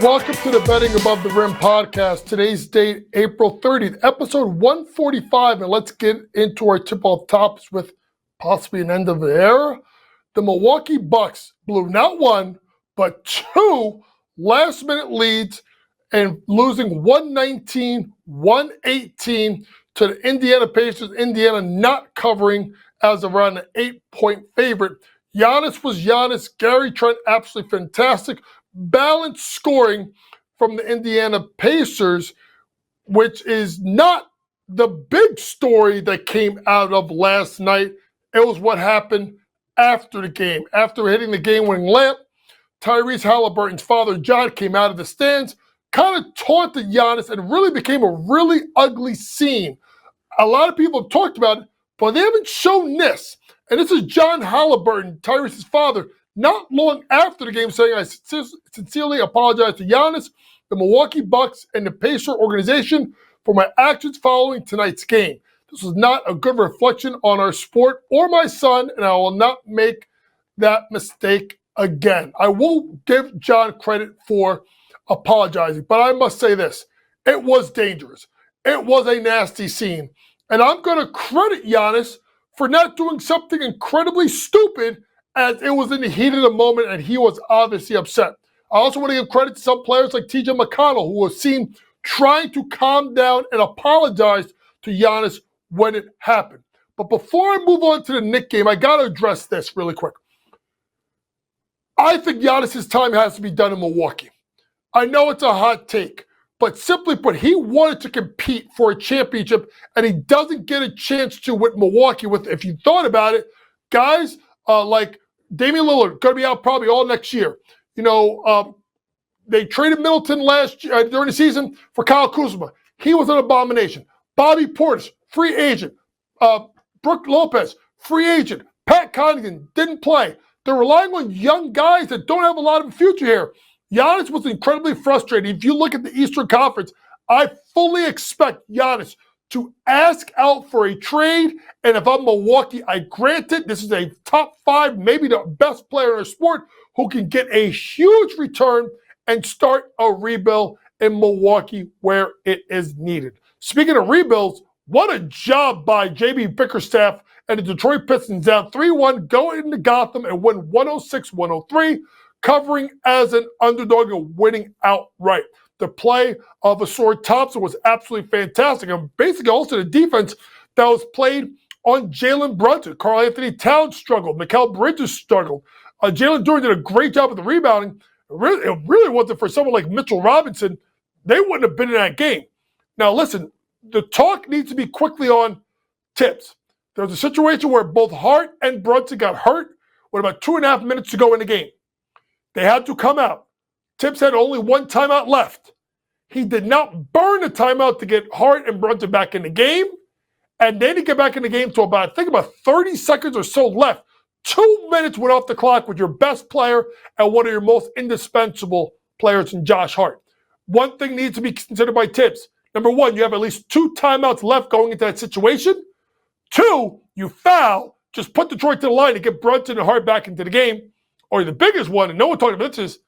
Welcome to the Betting Above the Rim podcast. Today's date, April 30th, episode 145, and let's get into our tip-off topics with possibly an end of the era. The Milwaukee Bucks blew not one, but two last-minute leads and losing 119-118 to the Indiana Pacers. Indiana not covering as around an 8-point favorite. Giannis was Giannis. Gary Trent absolutely fantastic. Balanced scoring from the Indiana Pacers, which is not the big story that came out of last night. It was what happened after the game. After hitting the game-winning layup, Tyrese Halliburton's father, John, came out of the stands, kind of taunted Giannis, and really became a really ugly scene. A lot of people have talked about it, but they haven't shown this. And this is John Halliburton, Tyrese's father, not long after the game, saying, "I sincerely apologize to Giannis, the Milwaukee Bucks, and the Pacer organization for my actions following tonight's game. This was not a good reflection on our sport or my son, and I will not make that mistake again." I will give John credit for apologizing, but I must say this. It was dangerous. It was a nasty scene. And I'm going to credit Giannis for not doing something incredibly stupid, as it was in the heat of the moment, and he was obviously upset. I also want to give credit to some players like TJ McConnell, who was seen trying to calm down and apologize to Giannis when it happened. But before I move on to the Knicks game, I got to address this really quick. I think Giannis' time has to be done in Milwaukee. I know it's a hot take, but simply put, he wanted to compete for a championship, and he doesn't get a chance to with Milwaukee. If you thought about it, guys like Damian Lillard, going to be out probably all next year. You know, they traded Middleton last year, during the season for Kyle Kuzma. He was an abomination. Bobby Portis, free agent. Brook Lopez, free agent. Pat Connaughton didn't play. They're relying on young guys that don't have a lot of a future here. Giannis was incredibly frustrated. If you look at the Eastern Conference, I fully expect Giannis to ask out for a trade, and if I'm Milwaukee, I grant it. This is a top 5, maybe the best player in the sport, who can get a huge return and start a rebuild in Milwaukee where it is needed. Speaking of rebuilds, what a job by J.B. Bickerstaff and the Detroit Pistons, down 3-1, go into Gotham and win 106-103, covering as an underdog and winning outright. The play of Asor Thompson was absolutely fantastic. And basically also the defense that was played on Jalen Brunson. Karl Anthony Towns struggled. Mikal Bridges struggled. Jalen Duren did a great job with the rebounding. It really wasn't for someone like Mitchell Robinson, they wouldn't have been in that game. Now listen, the talk needs to be quickly on tips. There was a situation where both Hart and Brunson got hurt with about 2.5 minutes to go in the game. They had to come out. Tips had only one timeout left. He did not burn a timeout to get Hart and Brunson back in the game. And then he got back in the game to about 30 seconds or so left. 2 minutes went off the clock with your best player and one of your most indispensable players in Josh Hart. One thing needs to be considered by Tips. Number one, you have at least 2 timeouts left going into that situation. 2, you foul. Just put Detroit to the line to get Brunson and Hart back into the game. Or the biggest one, and no one talking about this, is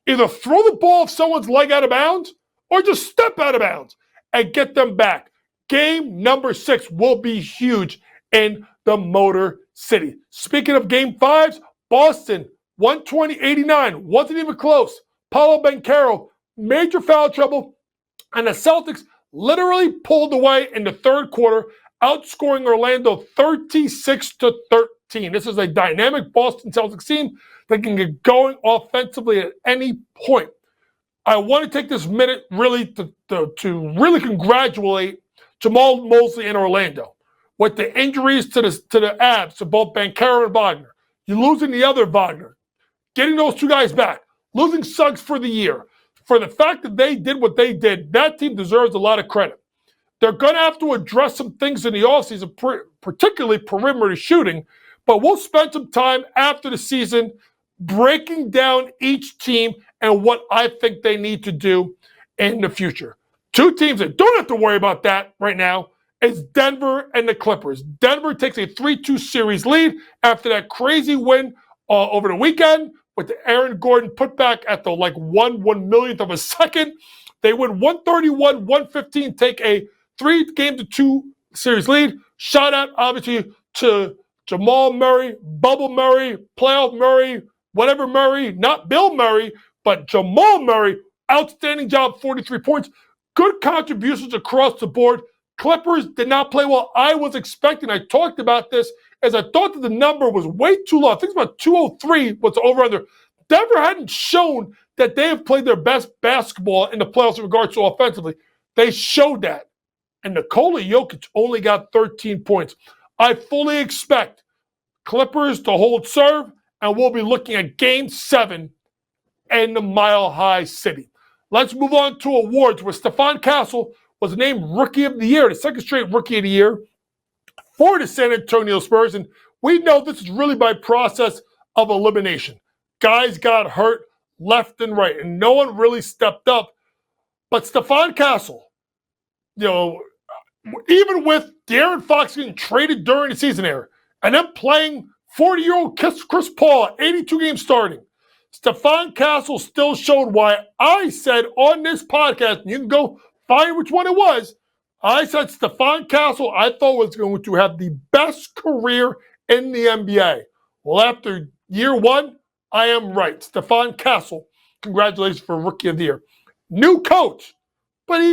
either throw the ball off someone's leg out of bounds or just step out of bounds and get them back. Game number 6 will be huge in the Motor City. Speaking of game 5s, Boston, 120-89, wasn't even close. Paolo Banchero, major foul trouble, and the Celtics literally pulled away in the third quarter, outscoring Orlando 36-13. This is a dynamic Boston Celtics team that can get going offensively at any point. I want to take this minute really to really congratulate Jamal Mosley in Orlando. With the injuries to the abs, to both Banchero and Wagner, you're losing the other Wagner, getting those 2 guys back, losing Suggs for the year. For the fact that they did what they did, that team deserves a lot of credit. They're going to have to address some things in the offseason, particularly perimeter shooting, but we'll spend some time after the season breaking down each team and what I think they need to do in the future. 2 teams that don't have to worry about that right now is Denver and the Clippers. Denver takes a 3-2 series lead after that crazy win over the weekend, with the Aaron Gordon putback at the 1/1,000,000th of a second. They win 131-115, take a 3-game-to-2 series lead. Shout out, obviously, to Jamal Murray, Bubble Murray, Playoff Murray, whatever Murray, not Bill Murray, but Jamal Murray. Outstanding job, 43 points. Good contributions across the board. Clippers did not play well. I was expecting, I talked about this, as I thought that the number was way too low. I think it's about 203 was over under. Denver hadn't shown that they have played their best basketball in the playoffs in regards to offensively. They showed that. And Nikola Jokic only got 13 points. I fully expect Clippers to hold serve, and we'll be looking at Game 7 in the Mile High City. Let's move on to awards, where Stephon Castle was named Rookie of the Year, the second straight Rookie of the Year for the San Antonio Spurs. And we know this is really by process of elimination. Guys got hurt left and right, and no one really stepped up. But Stephon Castle, even with De'Aaron Fox getting traded during the season era, and then playing 40-year-old Chris Paul, 82 games starting, Stephon Castle still showed why I said on this podcast, and you can go find which one it was, I said Stephon Castle I thought was going to have the best career in the NBA. Well, after year one, I am right. Stephon Castle, congratulations for Rookie of the Year. New coach, but he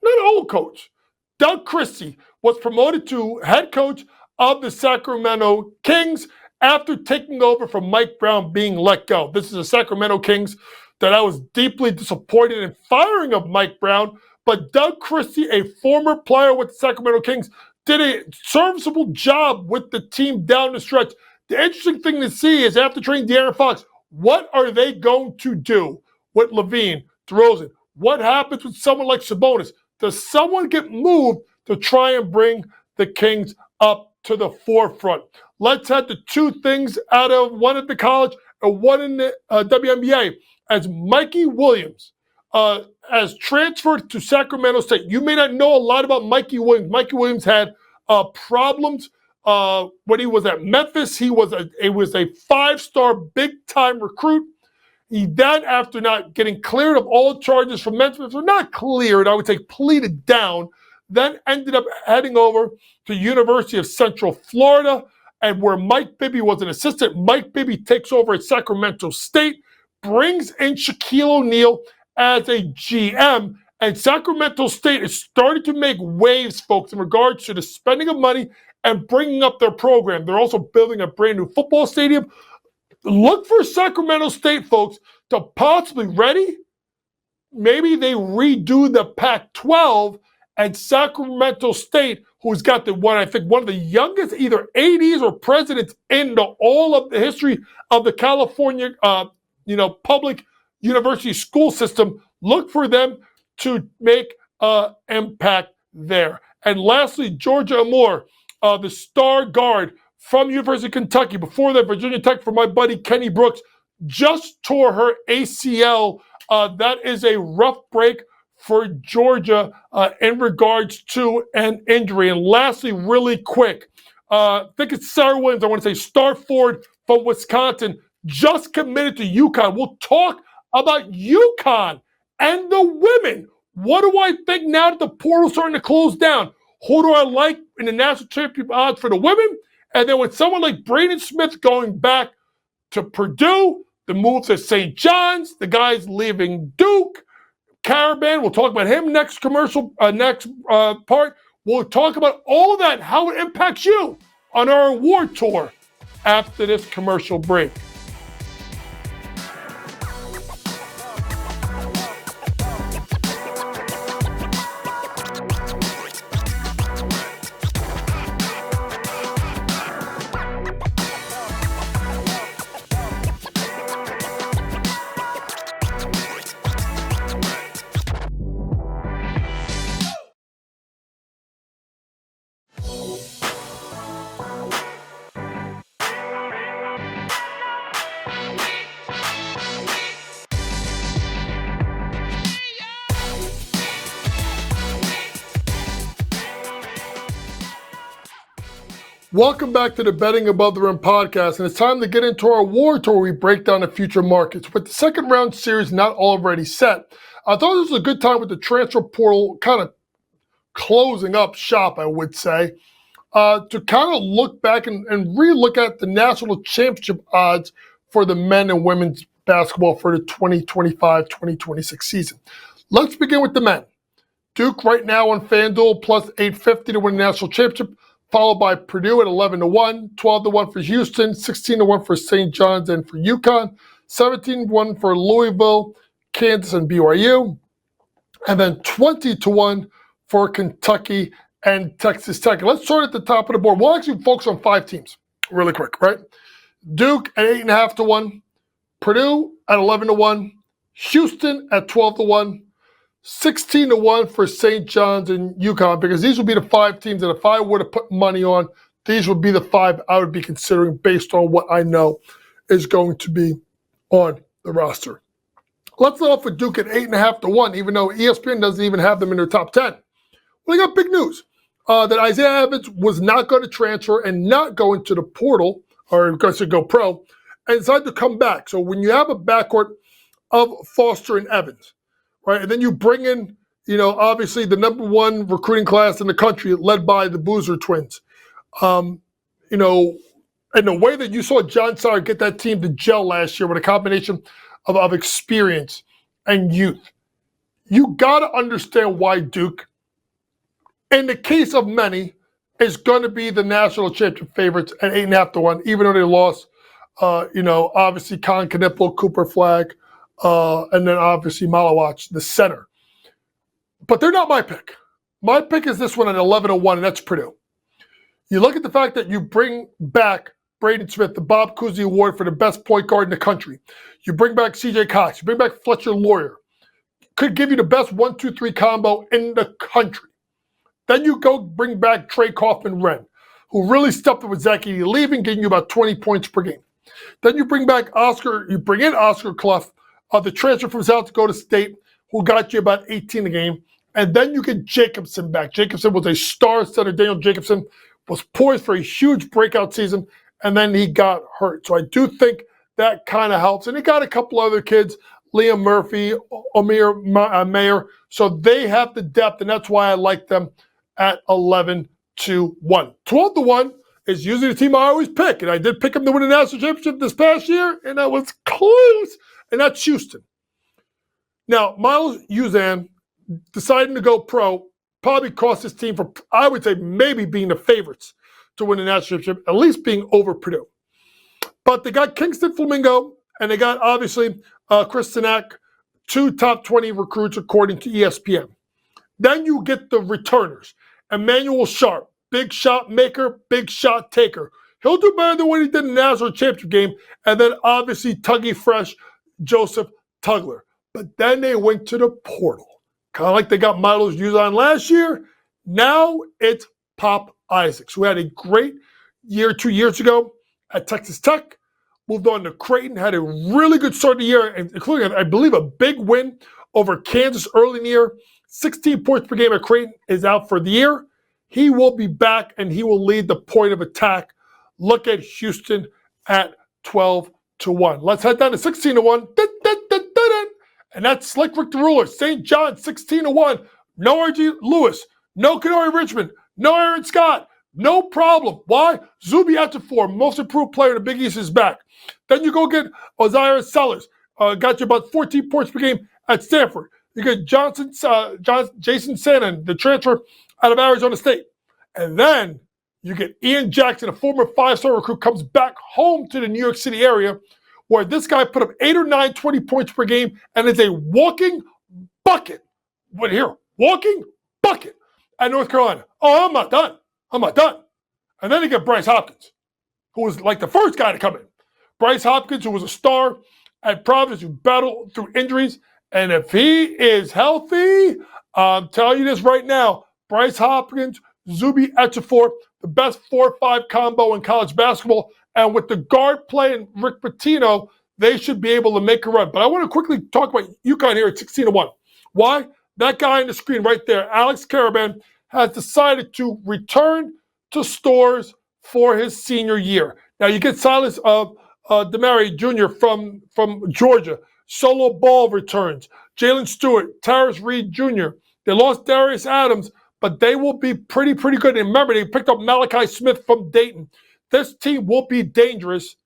not an old coach. Doug Christie was promoted to head coach of the Sacramento Kings after taking over from Mike Brown being let go. This is the Sacramento Kings that I was deeply disappointed in firing of Mike Brown, but Doug Christie, a former player with the Sacramento Kings, did a serviceable job with the team down the stretch. The interesting thing to see is after trading De'Aaron Fox, what are they going to do with Levine, DeRozan? What happens with someone like Sabonis? Does someone get moved to try and bring the Kings up to the forefront? Let's head to two things out of one at the college and one in the WNBA. As Mikey Williams has transferred to Sacramento State. You may not know a lot about Mikey Williams. Mikey Williams had problems when he was at Memphis. He was a 5-star big-time recruit. He then, after not getting cleared of all charges from Memphis, or not cleared, I would say pleaded down, then ended up heading over to University of Central Florida, and where Mike Bibby was an assistant. Mike Bibby takes over at Sacramento State, brings in Shaquille O'Neal as a GM, and Sacramento State is starting to make waves, folks, in regards to the spending of money and bringing up their program. They're also building a brand new football stadium. Look for Sacramento State, folks, to possibly, ready? Maybe they redo the Pac-12, and Sacramento State, who's got one of the youngest either ADs or presidents in all of the history of the California, public university school system. Look for them to make impact there. And lastly, Georgia Amoore, the star guard from University of Kentucky, before that Virginia Tech, for my buddy Kenny Brooks, just tore her ACL. That is a rough break for Georgia in regards to an injury. And lastly, really quick, I think it's Sarah Williams, I want to say star forward from Wisconsin, just committed to UConn. We'll talk about UConn and the women. What do I think now that the portal's starting to close down? Who do I like in the national championship odds for the women? And then with someone like Braden Smith going back to Purdue, the moves at St. John's, the guys leaving Duke, Caravan, we'll talk about him next part. We'll talk about all of that, how it impacts you on our award tour after this commercial break. Welcome back to the Betting Above the Rim podcast, and it's time to get into our war tour where we break down the future markets. With the second round series not already set, I thought this was a good time with the transfer portal kind of closing up shop, I would say, to kind of look back and re-look at the national championship odds for the men and women's basketball for the 2025-2026 season. Let's begin with the men. Duke right now on FanDuel plus 850 to win the national championship, followed by Purdue at 11-1, 12-1 for Houston, 16-1 for St. John's and for UConn, 17-1 for Louisville, Kansas, and BYU, and then 20-1 for Kentucky and Texas Tech. Let's start at the top of the board. We'll actually focus on 5 teams really quick, right? Duke at 8.5-1, Purdue at 11-1, Houston at 12-1, 16-1 for St. John's and UConn, because these would be the 5 teams that if I were to put money on, these would be the 5 I would be considering based on what I know is going to be on the roster. Let's start off with Duke at 8.5-1, even though ESPN doesn't even have them in their top 10. Well, they got big news that Isaiah Evans was not going to transfer and not go into the portal, or going to go pro, and decided to come back. So when you have a backcourt of Foster and Evans, right, and then you bring in, obviously the number 1 recruiting class in the country, led by the Boozer twins, and the way that you saw John Sawyer get that team to gel last year with a combination of experience and youth, you got to understand why Duke, in the case of many, is going to be the national championship favorites at 8.5-1, even though they lost, obviously Colin Knipple, Cooper Flagg, and then obviously Malawach, the center. But they're not my pick. My pick is this one at 11-1, and that's Purdue. You look at the fact that you bring back Braden Smith, the Bob Cousy Award for the best point guard in the country. You bring back C.J. Cox. You bring back Fletcher Lawyer. Could give you the best 1-2-3 combo in the country. Then you go bring back Trey Kaufman-Renn, who really stepped up with Zach Edey leaving, getting you about 20 points per game. Then you bring in Oscar Clough, the transfer from South Dakota State, who got you about 18 a game. And then you get Jacobson back. Jacobson was a star center. Daniel Jacobson was poised for a huge breakout season, and then he got hurt. So I do think that kind of helps. And he got a couple other kids, Liam Murphy, Amir Mayer. So they have the depth, and that's why I like them at 11-1. 12-1 is usually the team I always pick, and I did pick them to win the national championship this past year, and that was close, and that's Houston. Now, Miles Uzan deciding to go pro probably cost his team for, I would say, maybe being the favorites to win the national championship, at least being over Purdue. But they got Kingston Flamingo, and they got, obviously, Chris Sinak, 2 top 20 recruits according to ESPN. Then you get the returners. Emmanuel Sharp, big shot maker, big shot taker. He'll do better than what he did in the national championship game. And then, obviously, Tuggy Fresh, Joseph Tugler. But then they went to the portal. Kind of like they got Milos Uzan last year. Now it's Pop Isaacs, who had a great year 2 years ago at Texas Tech. Moved on to Creighton, had a really good start of the year, including, I believe, a big win over Kansas early in the year. 16 points per game at Creighton, is out for the year. He will be back, and he will lead the point of attack. Look at Houston at 12-1. Let's head down to 16-1. And that's Slick Rick the Ruler. St. John, 16-1. No R.G. Lewis. No Kenori Richmond. No Aaron Scott. No problem. Why? Zuby Ejiofor, most improved player in the Big East, is back. Then you go get Osiris Sellers. Got you about 14 points per game at Stanford. You get Jason Sannon, the transfer out of Arizona State. And then you get Ian Jackson, a former 5-star recruit, comes back home to the New York City area, where this guy put up 8 or 9, 20 points per game and is a walking bucket. What here? Walking bucket at North Carolina. Oh, I'm not done. And then you get Bryce Hopkins, who was like the first guy to come in. Bryce Hopkins, who was a star at Providence, who battled through injuries. And if he is healthy, I'm telling you this right now, Bryce Hopkins, Zuby Ejiofor, the best 4-5 combo in college basketball. And with the guard play and Rick Pitino, they should be able to make a run. But I want to quickly talk about UConn here at 16-1. Why? That guy on the screen right there, Alex Caravan, has decided to return to Storrs, for his senior year. Now you get Silas Demary Jr. from Georgia. Solo Ball returns. Jalen Stewart, Tyrus Reed Jr. They lost Darius Adams, but they will be pretty good. And remember, they picked up Malachi Smith from Dayton. This team will be dangerous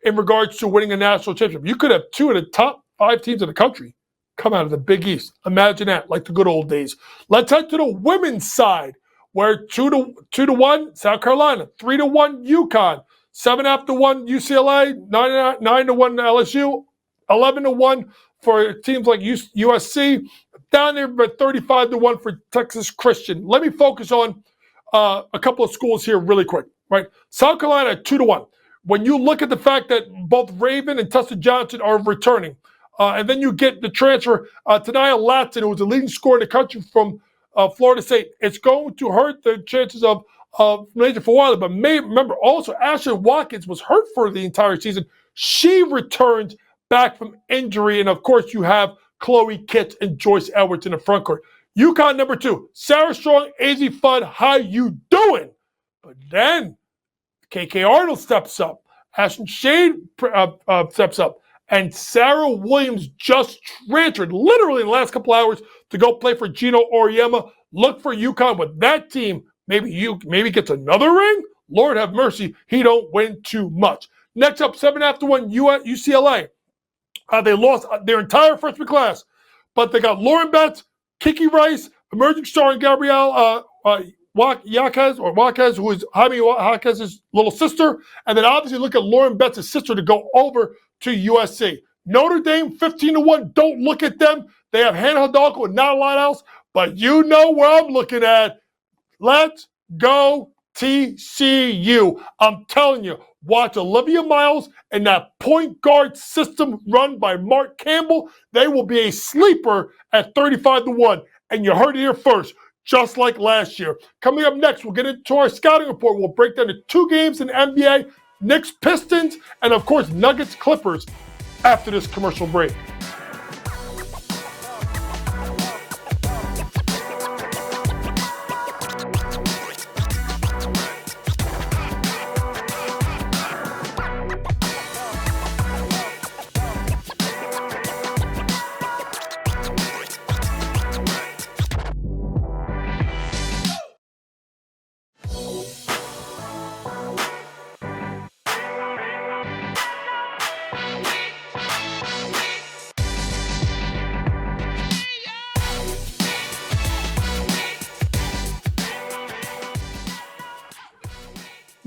in regards to winning a national championship. You could have 2 of the top 5 teams in the country come out of the Big East. Imagine that, like the good old days. Let's head to the women's side, where 2-1 South Carolina, 3-1 UConn, 7.5-1 UCLA, 9-1 LSU, 11-1 for teams like USC, down there but 35-1 for Texas Christian. Let me focus on a couple of schools here really quick. Right, South Carolina 2-1. When you look at the fact that both Raven and Tessa Johnson are returning, and then you get the transfer Tania Latson, who was the leading scorer in the country from Florida State, it's going to hurt the chances of Major for a while. But remember also, Ashley Watkins was hurt for the entire season. She returned back from injury, and of course you have Chloe Kitts and Joyce Edwards in the front court. UConn number 2, Sarah Strong, AZ Fudd, how you doing? But then KK Arnold steps up, Ashton Shade steps up, and Sarah Williams just transferred literally in the last couple hours to go play for Gino Auriemma. Look for UConn with that team. Maybe gets another ring. Lord have mercy, he don't win too much. Next up, 7.5-1 UCLA. They lost their entire freshman class, but they got Lauren Betts, Kiki Rice, emerging star in Gabrielle Jaquez, who is Jaime Jaquez's little sister, and then obviously look at Lauren Betts' sister to go over to USC. Notre Dame 15-1. Don't look at them. They have Hannah Hidalgo and not a lot else, but you know where I'm looking at. Let's go TCU. I'm telling you, watch Olivia Miles and that point guard system run by Mark Campbell. They will be a sleeper at 35-1, and you heard it here first. Just like last year. Coming up next, we'll get into our scouting report. We'll break down the 2 games in the NBA, Knicks Pistons, and of course Nuggets Clippers after this commercial break.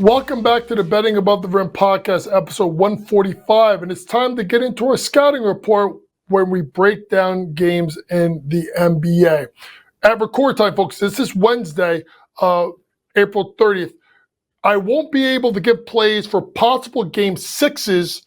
Welcome back to the Betting Above the Rim podcast, episode 145, and it's time to get into our scouting report when we break down games in the NBA. At record time, folks, this is Wednesday, April 30th. I won't be able to give plays for possible game 6s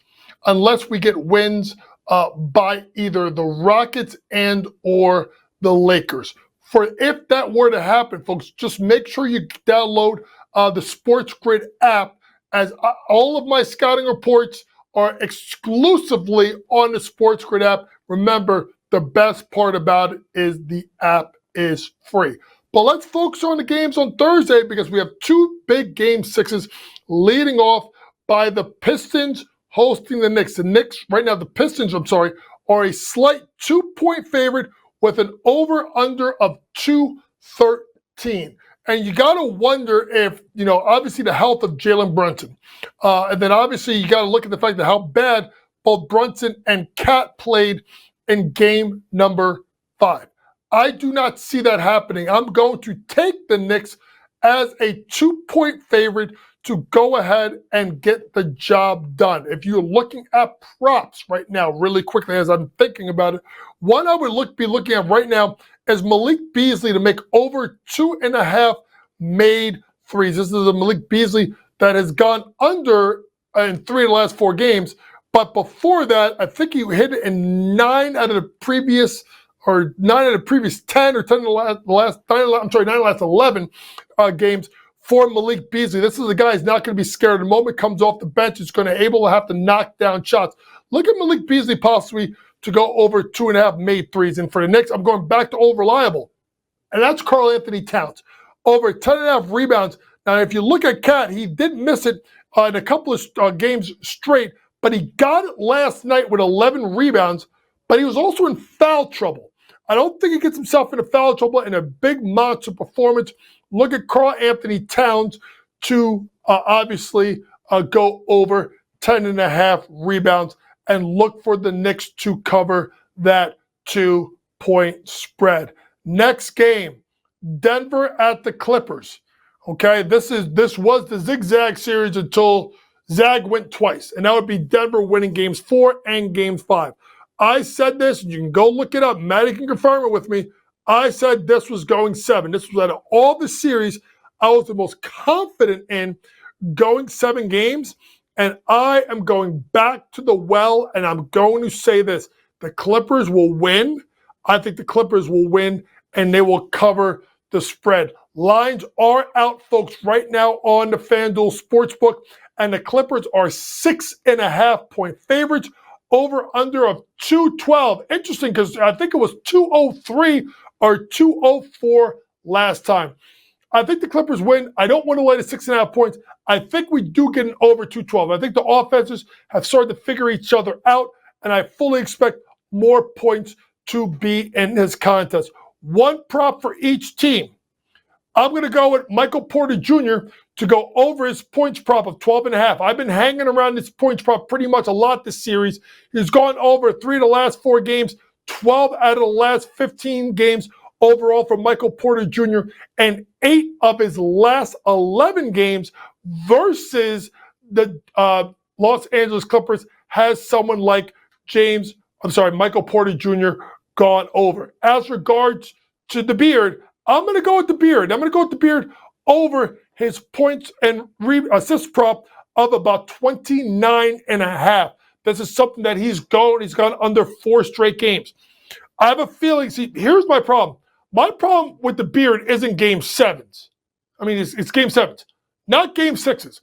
unless we get wins by either the Rockets and or the Lakers. For if that were to happen, folks, just make sure you download the Sports Grid app, as all of my scouting reports are exclusively on the Sports Grid app. Remember, the best part about it is the app is free. But let's focus on the games on Thursday because we have 2 big game 6s, leading off by the Pistons hosting the Knicks. The Knicks, right now, the Pistons, are a slight 2-point favorite with an over-under of 213. And you got to wonder if, obviously the health of Jalen Brunson. And then obviously you got to look at the fact that how bad both Brunson and Cat played in game number 5. I do not see that happening. I'm going to take the Knicks as a 2-point favorite to go ahead and get the job done. If you're looking at props right now, really quickly as I'm thinking about it, one I would be looking at right now is Malik Beasley to make over 2.5 made threes. This is a Malik Beasley that has gone under in 3 of the last 4 games. But before that, I think he hit it in 9 out of the previous 10 or 10 of the last 9 of the last 11 games for Malik Beasley. This is a guy who's not going to be scared. The moment comes off the bench, he's going to able to have to knock down shots. Look at Malik Beasley possibly to go over 2.5 made threes. And for the Knicks, I'm going back to old reliable. And that's Karl Anthony Towns. Over 10.5 rebounds. Now, if you look at Cat, he did miss it in a couple of games straight, but he got it last night with 11 rebounds, but he was also in foul trouble. I don't think he gets himself into foul trouble in a big monster performance. Look at Karl Anthony Towns to obviously go over 10.5 rebounds, and look for the Knicks to cover that 2-point spread. Next game, Denver at the Clippers. Okay, this was the zigzag series until Zag went twice, and that would be Denver winning games 4 and game 5. I said this, and you can go look it up. Maddie can confirm it with me. I said this was going 7. This was out of all the series, I was the most confident in going 7 games, and I am going back to the well, and I'm going to say this. The Clippers will win. I think the Clippers will win, and they will cover the spread. Lines are out, folks, right now on the FanDuel Sportsbook, and the Clippers are 6.5-point favorites, over under of 212. Interesting, because I think it was 203 or 204 last time. I think the Clippers win. I don't want to lay the 6.5 points. I think we do get an over 212. I think the offenses have started to figure each other out, and I fully expect more points to be in this contest. One prop for each team. I'm going to go with Michael Porter Jr. to go over his points prop of 12.5. I've been hanging around this points prop pretty much a lot this series. He's gone over 3 of the last 4 games, 12 out of the last 15 games overall for Michael Porter Jr., and 8 of his last 11 games versus the Los Angeles Clippers has someone like Michael Porter Jr. gone over. As regards to the Beard, I'm going to go with the Beard. I'm going to go with the Beard over his points and assist prop of about 29.5. This is something that he's gone under 4 straight games. I have a feeling, here's my problem. My problem with the Beard isn't game 7s. I mean, it's game 7s, not game 6s.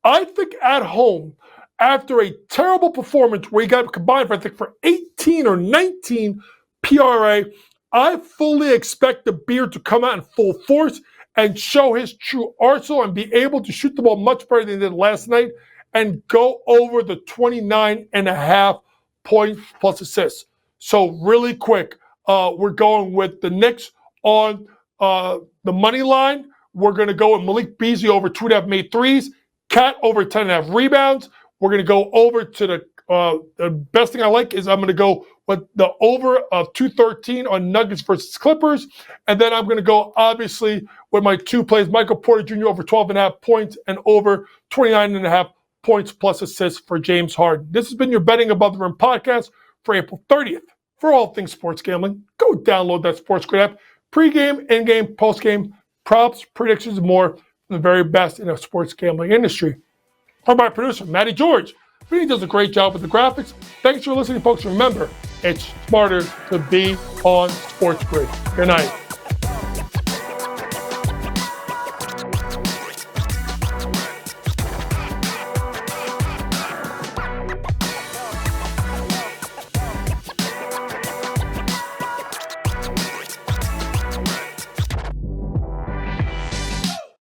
I think at home, after a terrible performance where he got combined for 18 or 19 PRA, I fully expect the Beard to come out in full force and show his true arsenal and be able to shoot the ball much better than he did last night and go over the 29.5 points plus assists. So really quick, we're going with the Knicks on the money line. We're going to go with Malik Beasley over 2.5 made threes, Cat over 10.5 rebounds. We're going to go over to the best thing I like is I'm going to go with the over of 213 on Nuggets versus Clippers. And then I'm going to go, obviously, with my 2 plays, Michael Porter Jr. over 12.5 points and over 29.5 points plus assists for James Harden. This has been your Betting Above the Rim podcast for April 30th. For all things sports gambling, go download that SportsGrid app. Pre-game, in-game, post-game, props, predictions, and more from the very best in the sports gambling industry. For my producer, Matty George, he does a great job with the graphics. Thanks for listening, folks. Remember, it's smarter to be on SportsGrid. Good night.